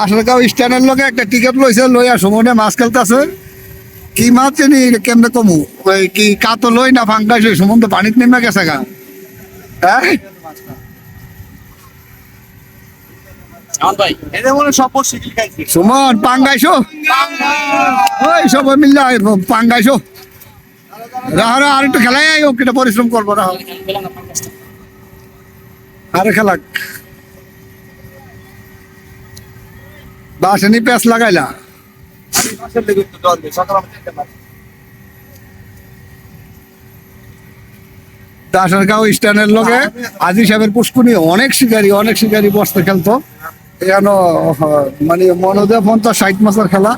দাসরগাঁও স্ট্যান্ডের লোকে একটা টিকিট লইছে, লইয়া সমনে মাছ খেলতেছে। কি মাছ চিনি কেমনে কমু, ওই কি কাতো লই না ফাঙ্কাস ওই সমন তো পানিতে নেমে গেছে গা। হ্যাঁ সুমন পাঙ্গাইছো, ওই সব মিললে পাঙ্গাইছো। রাহরা আর একটু খেলাই ও কেটে পরিশ্রম করবো রাহ, আরে খেলাক বাসেনি প্যাঁচ লাগাইলা। দাসরগাঁও স্ট্যান্ডের লগে আজি সাহেবের পুষ্কুনি অনেক শিকারি বসতে খেলতো। এখানে মানে মনোদয় 50-60 মাসের খেলা,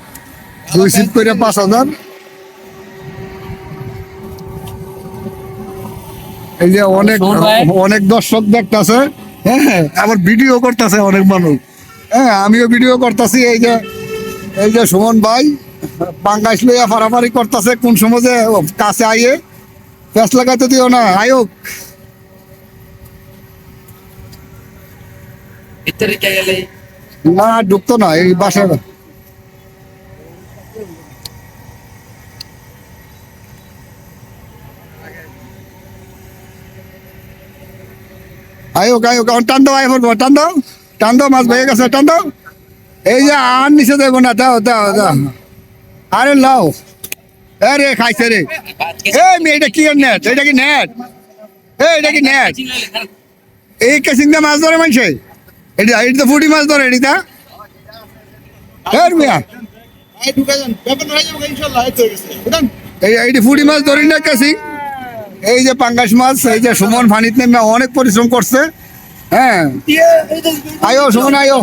2 সিট করে 5,000। এই যে অনেক দর্শক দেখতেছে, হ্যাঁ আবার ভিডিও করতেছে অনেক মানুষ। হ্যাঁ আমিও ভিডিও করতেছি। এই যে সুমন ভাই পাঙ্গাস লইয়া ফারাফারি করতেছে, কোন সময় যে কাছে আইয়ে প্যাঁচ লাগাইতে দিও না আয়োগ। না ঢুকতো না এই বাসায়। আয়োগ টান দাও, আয় বলবো টান দাও মাছ ভেঙে গেছে, টান দাও। এই যে আর নিচে দেবো না, দাও। আরে লাও, আরে খাইছে রে। এটা কি নেট, এটা কি নেট, এটা কি নেট? এই কেসিং দিয়ে মাছ ধরে মানছে, এটা তো ফুটি মাছ ধরে এটা। এইটি ফুটি মাছ ধরি না কেসিং। এই যে পাঙ্গাস মাছ, এই যে সুমন ফানিতে নেমে অনেক পরিশ্রম করছে। হ্যাঁ আয়ো সুমন আয়ো,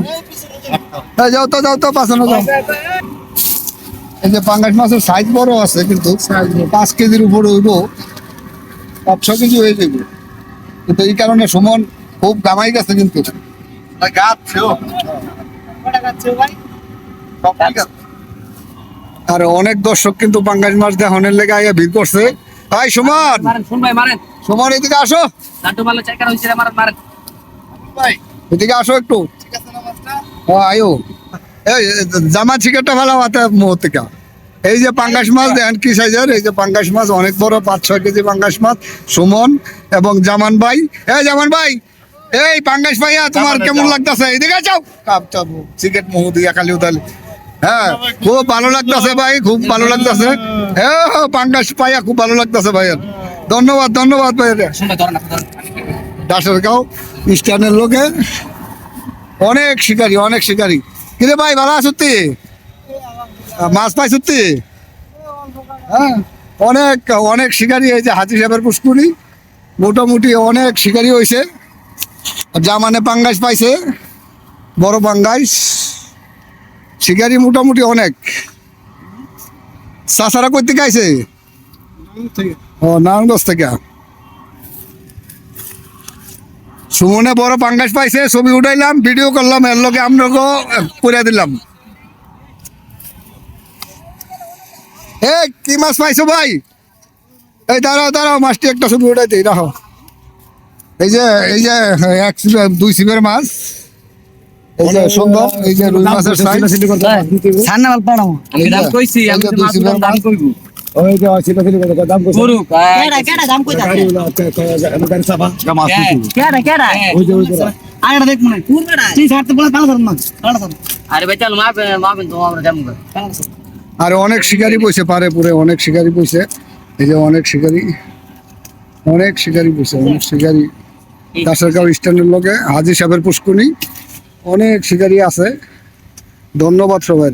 যাও তো পাশানো যাও। এই যে পাঙ্গাস মাছের সাইজ বড় আছে, কিন্তু 5 কেজির উপরে হইব, 5-6 কেজি হয়ে যাবে। কিন্তু এই কারণে সুমন খুব গামাই গেছে। কিন্তু আর অনেক দর্শক কিন্তু পাঙ্গাস মাছ দেখানোর লেগে আইয়া ভিড় করছে। ভাই সুমন এদিকে আসো, এদিকে আসো একটু। আয়ো জামা চিকেটটা ভালো মুহূর্তে। এই যে পাঙ্গাস মাছ দেখেন কি সাইজের, এই যে পাঙ্গাস মাছ অনেক বড়, 5-6 কেজি পাঙ্গাস মাছ। সুমন এবং জামান ভাই, জামান ভাই এই পাঙ্গাস ভাইয়া তোমার কেমন লাগতেছে? এদিকে যাও, চিকেট মুহ দিয়া খালি উদালি। হ্যাঁ খুব ভালো লাগতেছে ভাই, খুব ভালো লাগতেছে। হ্যাঁ পাঙ্গাস পাইয়া খুব ভালো লাগতেছে ভাইয়ের। ধন্যবাদ ভাইয়ের। দাসরগাঁও স্ট্যান্ডের লোকে অনেক শিকারি। কিরে ভাই ভালো আছো তুই? মাছ পাই সত্যি? হ্যাঁ অনেক শিকারি। এই যে হাজি সাহেবের পুষ্কুনি মোটামুটি অনেক শিকারি হয়েছে। জামানে পাঙ্গাস পাইছে, বড় পাঙ্গাস। শিকারি মোটামুটি অনেক। চাষারা কই থেকে আইছে? ও নারায়ণগঞ্জ থেকে। সুমনে বড় পাঙ্গাস পাইছে, ছবি উঠাইলাম, ভিডিও করলাম, এর লগে আপনাকেও করে দিলাম। কি মাছ পাইছো ভাই? এই দাঁড়াও মাছটি একটা ছবি উঠাই দিই, রাখো। এই যে 2 সিমের মাছ, এই যে সুন্দর, এই যে রুই মাছের সাইজ। আর অনেক শিকারি বইছে পারে পুরে, অনেক শিকারি বইছে। এই যে অনেক শিকারি বইছে, অনেক শিকারি। দাসরগাঁও স্ট্যান্ডের লগে হাজি সাহেবের পুষ্কুনি অনেক শিকারি আছে। ধন্যবাদ সবাই।